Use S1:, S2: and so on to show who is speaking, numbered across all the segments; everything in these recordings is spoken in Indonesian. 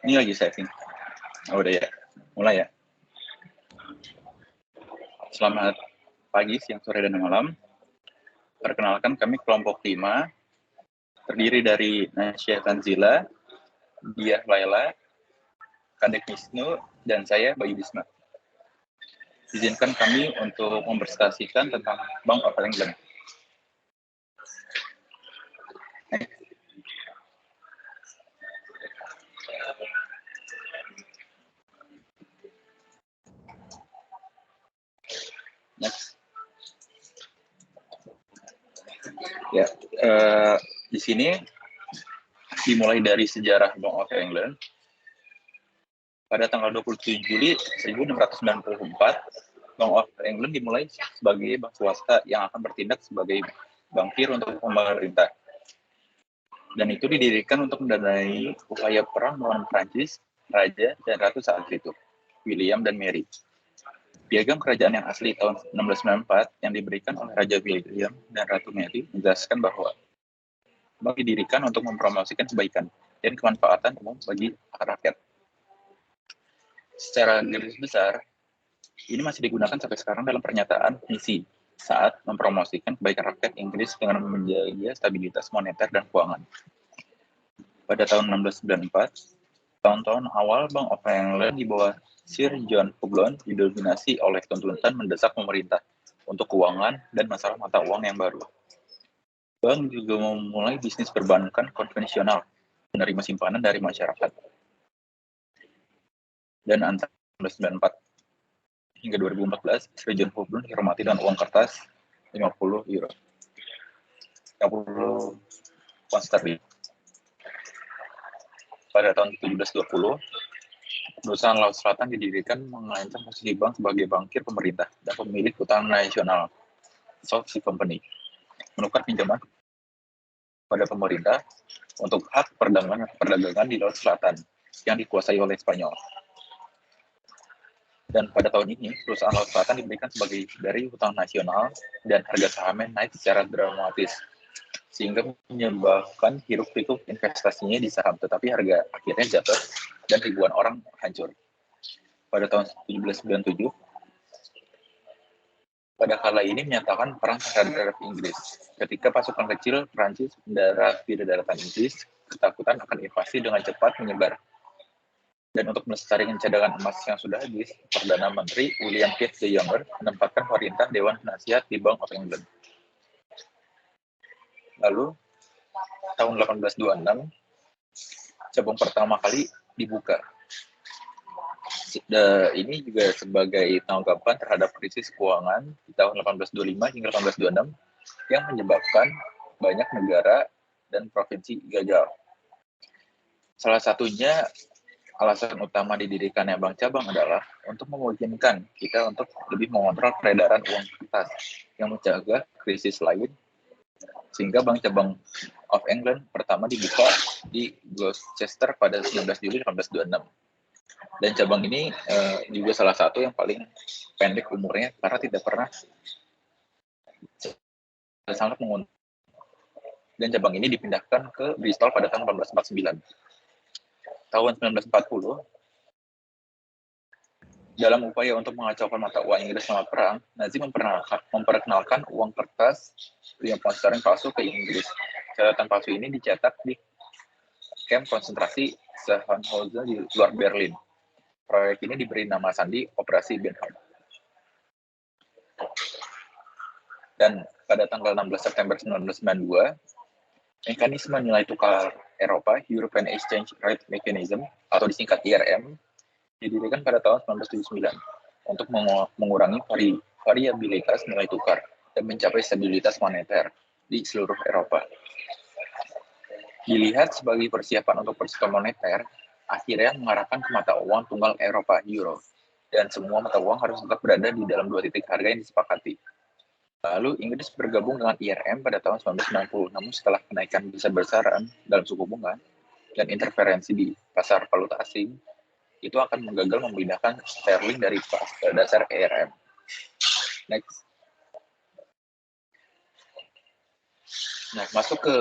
S1: Ini lagi setting. Oh, udah ya. Mulai ya. Selamat pagi, siang, sore, dan malam. Perkenalkan, kami kelompok 5, terdiri dari Nasya Tanzila, Diah Laila, Kadek Wisnu, dan saya, Bayu Bisma. Izinkan kami untuk mempresentasikan tentang Bank of England. Next. Ya, di sini dimulai dari sejarah Bank of England. Pada tanggal 27 Juli 1694, Bank of England dimulai sebagai bank swasta yang akan bertindak sebagai bankir untuk pemerintah. Dan itu didirikan untuk mendanai upaya perang melawan Prancis, Raja dan Ratu saat itu, William dan Mary. Piagam kerajaan yang asli tahun 1694 yang diberikan oleh Raja William dan Ratu Mary menjelaskan bahwa bank didirikan untuk mempromosikan kebaikan dan kemanfaatan umum bagi rakyat. Secara garis besar, ini masih digunakan sampai sekarang dalam pernyataan misi saat mempromosikan kebaikan rakyat Inggris dengan menjaga stabilitas moneter dan keuangan. Pada tahun 1694, tahun-tahun awal Bank of England di bawah Sir John Houblon didominasi oleh tuntutan mendesak pemerintah untuk keuangan dan masalah mata uang yang baru. Bank juga memulai bisnis perbankan konvensional, menerima simpanan dari masyarakat. Dan antara 1994 hingga 2014, Sir John Houblon dihormati dengan uang kertas 50 euro. 50 pound sterling. Pada tahun 1720, perusahaan Laut Selatan didirikan mengancam posisi bank sebagai bankir pemerintah dan pemilik utang nasional, South Sea Company, menukar pinjaman pada pemerintah untuk hak perdagangan di Laut Selatan yang dikuasai oleh Spanyol. Dan pada tahun ini, perusahaan Laut Selatan diberikan sebagai dari utang nasional dan harga sahamnya naik secara dramatis, sehingga menyebabkan hiruk-pikuk investasinya di saham, tetapi harga akhirnya jatuh dan ribuan orang hancur. Pada tahun 1797, pada kala ini menyatakan perang terhadap Inggris. Ketika pasukan kecil Prancis mendarat di daratan Inggris, ketakutan akan invasi dengan cepat menyebar. Dan untuk melestarikan cadangan emas yang sudah habis, Perdana Menteri William Pitt the Younger menempatkan perintah Dewan Penasihat di Bank of England. Lalu, tahun 1826, cabang pertama kali dibuka. Ini juga sebagai tanggapan terhadap krisis keuangan di tahun 1825 hingga 1826 yang menyebabkan banyak negara dan provinsi gagal. Salah satunya alasan utama didirikannya bank cabang adalah untuk memungkinkan kita untuk lebih mengontrol peredaran uang kertas yang mencegah krisis lain, sehingga bank cabang of England pertama dibuka di Gloucester pada 19 Juli 1826. Dan cabang ini juga salah satu yang paling pendek umurnya karena tidak pernah sangat menguntungkan. Dan cabang ini dipindahkan ke Bristol pada tahun 1849. Tahun 1940, dalam upaya untuk mengacaukan mata uang Inggris selama perang, Nazi memperkenalkan uang kertas 5 pound sterling palsu ke Inggris. Catatan palsu ini dicetak di kamp konsentrasi Sachsenhausen di luar Berlin. Proyek ini diberi nama sandi Operasi Bernhard. Dan pada tanggal 16 September 1992, mekanisme nilai tukar Eropa, European Exchange Rate Mechanism, atau disingkat IRM, didirikan pada tahun 1979 untuk mengurangi variabilitas nilai tukar dan mencapai stabilitas moneter di seluruh Eropa. Dilihat sebagai persiapan untuk persekongkolan moneter, akhirnya mengarahkan ke mata uang tunggal Eropa, Euro, dan semua mata uang harus tetap berada di dalam 2 titik harga yang disepakati. Lalu Inggris bergabung dengan IRM pada tahun 1990, namun setelah kenaikan besar-besaran dalam suku bunga dan interferensi di pasar valuta asing, itu akan menggagal memindahkan sterling dari dasar IRM. Next. Nah, masuk ke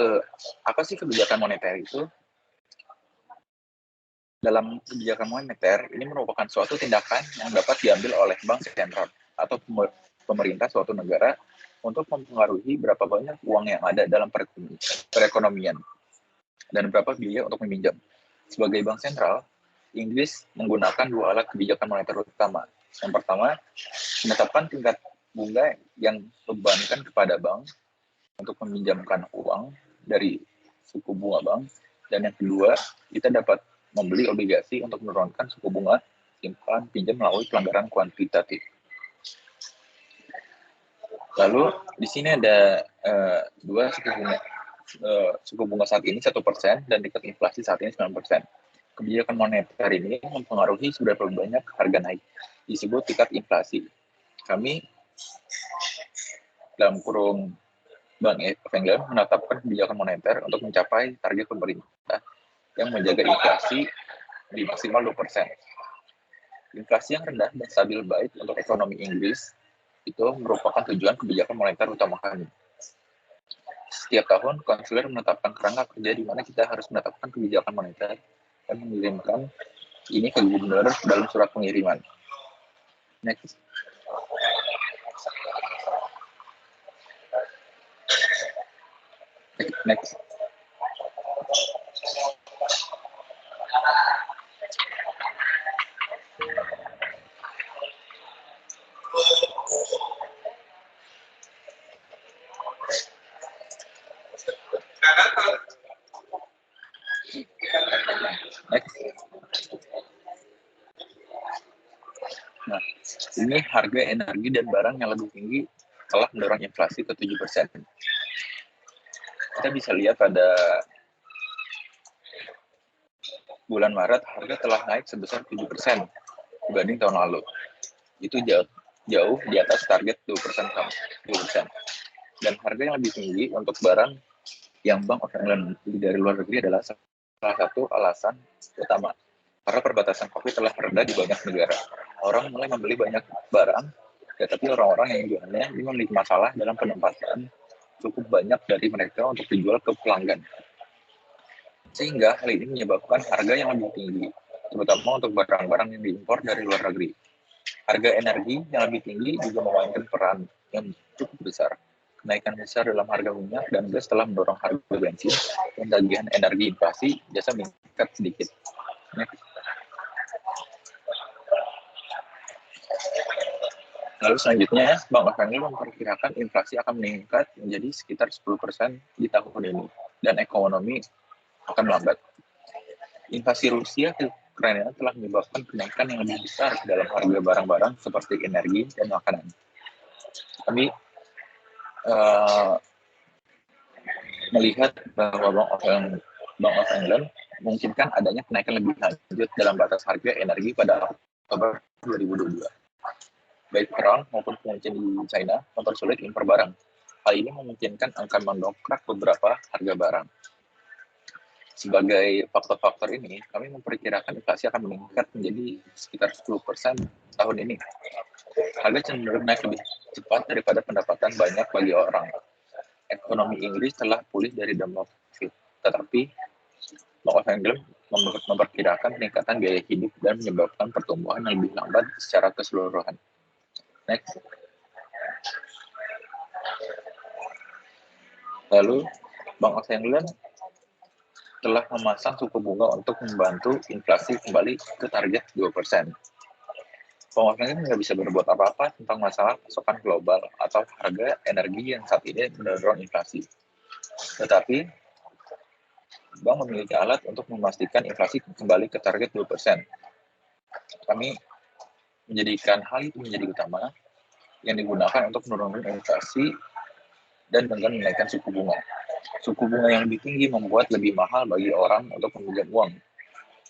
S1: apa sih kebijakan moneter itu? Dalam kebijakan moneter, ini merupakan suatu tindakan yang dapat diambil oleh bank sentral atau pemerintah suatu negara untuk mempengaruhi berapa banyak uang yang ada dalam perekonomian dan berapa biaya untuk meminjam. Sebagai bank sentral, Inggris menggunakan dua alat kebijakan moneter utama. Yang pertama, menetapkan tingkat bunga yang bebankan kepada bank untuk meminjamkan uang dari suku bunga bank. Dan yang kedua, kita dapat membeli obligasi untuk menurunkan suku bunga simpan pinjam melalui pelanggaran kuantitatif. Lalu di sini ada dua suku bunga. Suku bunga saat ini 1% dan tingkat inflasi saat ini 9%. Kebijakan moneter ini mempengaruhi seberapa banyak harga naik. Disebut tingkat inflasi. Kami dalam kurung Bank of England menetapkan kebijakan moneter untuk mencapai target pemerintah yang menjaga inflasi di maksimal 2%. Inflasi yang rendah dan stabil baik untuk ekonomi Inggris itu merupakan tujuan kebijakan moneter utama kami. Setiap tahun, konsuler menetapkan kerangka kerja di mana kita harus menetapkan kebijakan moneter dan mengirimkan ini ke gubernur dalam surat pengiriman. Next. Next. Nah, ini harga energi dan barang yang lebih tinggi telah mendorong inflasi ke 7%. Kita bisa lihat pada bulan Maret harga telah naik sebesar 7% dibanding tahun lalu. Itu jauh di atas target 2%. Dan harga yang lebih tinggi untuk barang yang Bank of England beli dari luar negeri adalah salah satu alasan utama. Karena perbatasan COVID telah mereda di banyak negara. Orang mulai membeli banyak barang, tetapi orang-orang yang jualnya ini memiliki masalah dalam penempatan cukup banyak dari mereka untuk dijual ke pelanggan. Sehingga hal ini menyebabkan harga yang lebih tinggi, terutama untuk barang-barang yang diimpor dari luar negeri. Harga energi yang lebih tinggi juga memainkan peran yang cukup besar. Kenaikan besar dalam harga minyak dan gas telah mendorong harga bensin dan tagihan energi inflasi jasa meningkat sedikit. Lalu selanjutnya, Bank of England memperkirakan inflasi akan meningkat menjadi sekitar 10% di tahun ini, dan ekonomi akan melambat. Invasi Rusia ke Ukraina telah menyebabkan kenaikan yang lebih besar dalam harga barang-barang seperti energi dan makanan. Kami melihat bahwa Bank of England memungkinkan adanya kenaikan lebih lanjut dalam batas harga energi pada Oktober 2022. Baik perang maupun penguncian di China mempersulit impor barang. Hal ini memungkinkan akan mendongkrak beberapa harga barang. Sebagai faktor-faktor ini, kami memperkirakan inflasi akan meningkat menjadi sekitar 10% tahun ini. Harga cenderung naik lebih cepat daripada pendapatan banyak bagi orang. Ekonomi Inggris telah pulih dari dampak COVID, tetapi Bank of England memperkirakan peningkatan biaya hidup dan menyebabkan pertumbuhan yang lebih lambat secara keseluruhan. Next. Lalu, Bank of England telah memasang suku bunga untuk membantu inflasi kembali ke target 2%. Bank of England nggak bisa berbuat apa-apa tentang masalah pasokan global atau harga energi yang saat ini mendorong inflasi. Tetapi, Bank memiliki alat untuk memastikan inflasi kembali ke target 2%. Kami menjadikan hal itu menjadi utama yang digunakan untuk menurunkan inflasi dan dengan menaikkan suku bunga. Suku bunga yang lebih tinggi membuat lebih mahal bagi orang untuk meminjam uang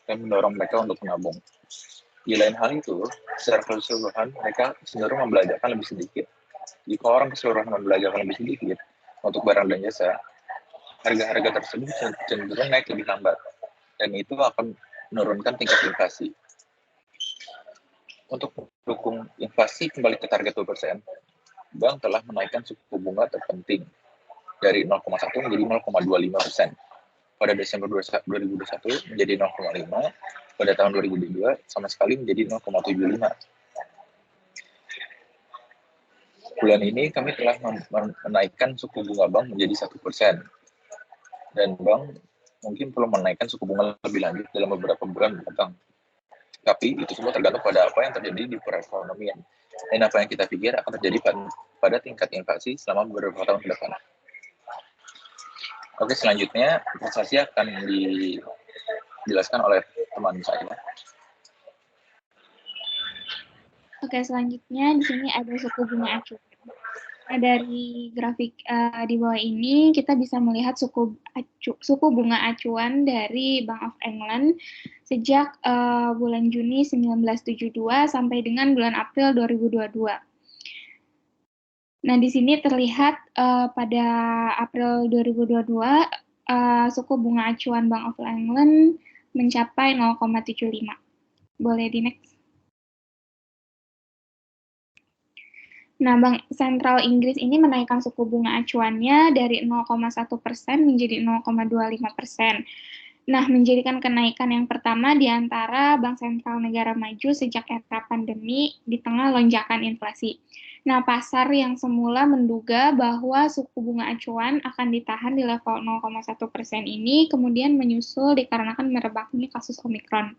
S1: dan mendorong mereka untuk menabung. Di lain hal itu, secara keseluruhan mereka cenderung membelanjakan lebih sedikit. Jika orang keseluruhan membelanjakan lebih sedikit untuk barang dan jasa, harga-harga tersebut cenderung naik lebih lambat, dan itu akan menurunkan tingkat inflasi. Untuk mendukung inflasi kembali ke target 2%, Bank telah menaikkan suku bunga terpenting. dari 0,1 menjadi 0,25%. Pada Desember 2021 menjadi 0,5, pada tahun 2022 sama sekali menjadi 0,75. Bulan ini kami telah menaikkan suku bunga bank menjadi 1%. Dan bank mungkin perlu menaikkan suku bunga lebih lanjut dalam beberapa bulan mendatang. Tapi itu semua tergantung pada apa yang terjadi di perekonomian dan apa yang kita pikir akan terjadi pada tingkat inflasi selama beberapa tahun ke depan. Oke, selanjutnya investasi akan dijelaskan oleh teman saya.
S2: Oke, selanjutnya di sini ada suku bunga acuan. Nah, dari grafik di bawah ini kita bisa melihat suku bunga acuan dari Bank of England sejak bulan Juni 1972 sampai dengan bulan April 2022. Nah, di sini terlihat pada April 2022 suku bunga acuan Bank of England mencapai 0,75. Boleh di next. Nah, Bank Sentral Inggris ini menaikkan suku bunga acuannya dari 0,1% menjadi 0,25%. Nah, menjadikan kenaikan yang pertama di antara bank sentral negara maju sejak era pandemi di tengah lonjakan inflasi. Nah, pasar yang semula menduga bahwa suku bunga acuan akan ditahan di level 0,1% ini kemudian menyusul dikarenakan merebaknya kasus Omikron.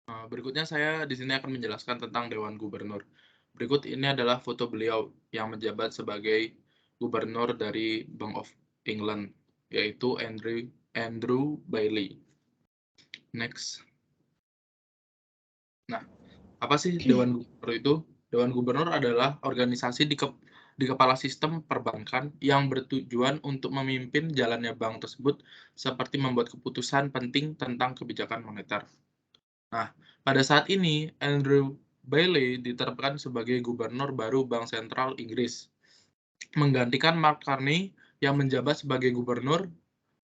S3: Berikutnya saya di sini akan menjelaskan tentang Dewan Gubernur. Berikut ini adalah foto beliau yang menjabat sebagai gubernur dari Bank of England, yaitu Andrew Bailey. Next. Nah, apa sih Dewan Gubernur itu? Dewan Gubernur adalah organisasi di kepala sistem perbankan yang bertujuan untuk memimpin jalannya bank tersebut seperti membuat keputusan penting tentang kebijakan moneter. Nah, pada saat ini, Andrew Bailey diterapkan sebagai gubernur baru Bank Sentral Inggris, menggantikan Mark Carney yang menjabat sebagai gubernur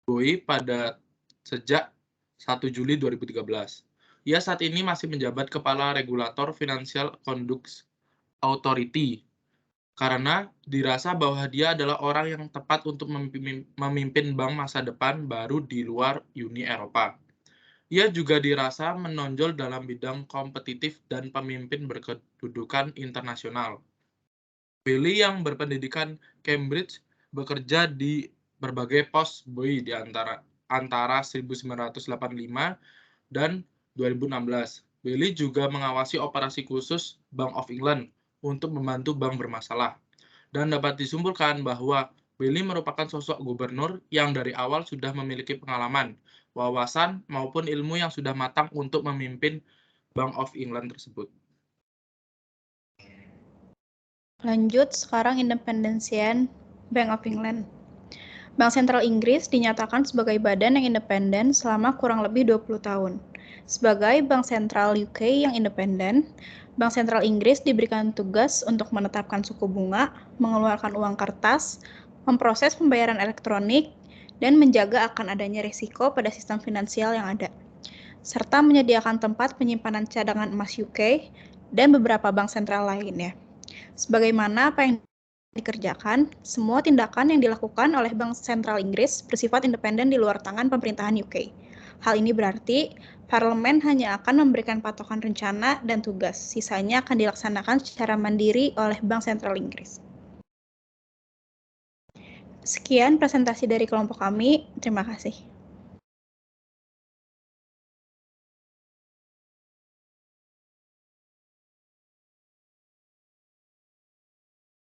S3: BOI pada sejak 1 Juli 2013. Ia saat ini masih menjabat kepala regulator Financial Conduct Authority, karena dirasa bahwa dia adalah orang yang tepat untuk memimpin bank masa depan baru di luar Uni Eropa. Ia juga dirasa menonjol dalam bidang kompetitif dan pemimpin berkedudukan internasional. Bailey yang berpendidikan Cambridge bekerja di berbagai pos BOI di antara 1985 dan 2016. Bailey juga mengawasi operasi khusus Bank of England untuk membantu bank bermasalah. Dan dapat disimpulkan bahwa Bailey merupakan sosok gubernur yang dari awal sudah memiliki pengalaman, wawasan, maupun ilmu yang sudah matang untuk memimpin Bank of England tersebut.
S4: Lanjut, sekarang independensian Bank of England. Bank Sentral Inggris dinyatakan sebagai badan yang independen selama kurang lebih 20 tahun. Sebagai Bank Sentral UK yang independen, Bank Sentral Inggris diberikan tugas untuk menetapkan suku bunga, mengeluarkan uang kertas, memproses pembayaran elektronik, dan menjaga akan adanya risiko pada sistem finansial yang ada, serta menyediakan tempat penyimpanan cadangan emas UK dan beberapa bank sentral lainnya. Sebagaimana apa yang dikerjakan, semua tindakan yang dilakukan oleh Bank Sentral Inggris bersifat independen di luar tangan pemerintahan UK. Hal ini berarti parlemen hanya akan memberikan patokan rencana dan tugas, sisanya akan dilaksanakan secara mandiri oleh Bank Sentral Inggris. Sekian presentasi dari kelompok kami, terima kasih.